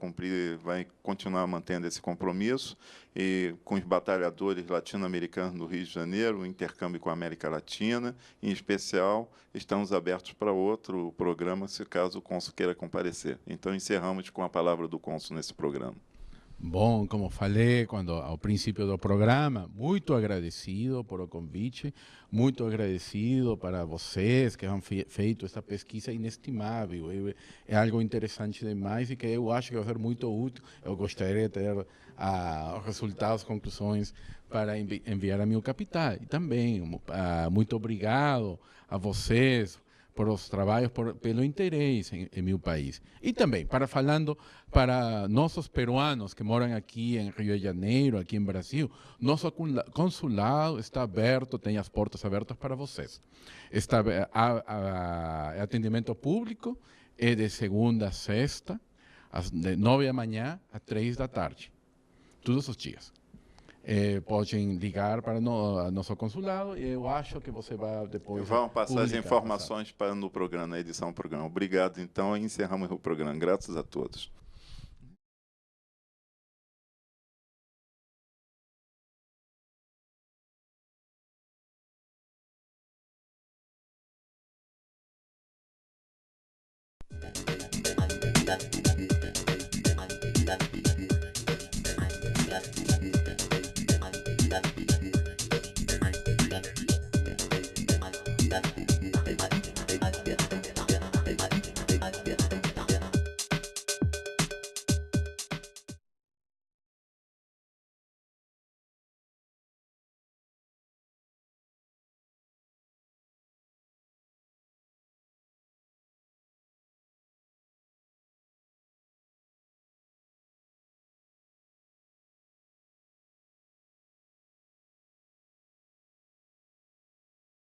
continuar mantendo esse compromisso e com os batalhadores latino-americanos do Rio de Janeiro, o intercâmbio com a América Latina, em especial, estamos abertos para outro programa, se caso o cônsul queira comparecer. Então, encerramos com a palavra do cônsul nesse programa. Bom, como falei ao princípio do programa, muito agradecido por o convite, muito agradecido para vocês que han feito essa pesquisa inestimável. É algo interessante demais e que eu acho que vai ser muito útil. Eu gostaria de ter os resultados, conclusões para enviar a meu capital. E também, muito obrigado a vocês por os trabalhos, pelo interesse em meu país. E também, falando para nossos peruanos que moram aqui em Rio de Janeiro, aqui em Brasil, nosso consulado está aberto, tem as portas abertas para vocês. Atendimento público é de segunda a sexta, de 9 da manhã a 3 da tarde, todos os dias. Podem ligar para nosso consulado e eu acho que você vai depois... Vamos passar as informações no programa, na edição do programa. Obrigado, então, e encerramos o programa. Graças a todos.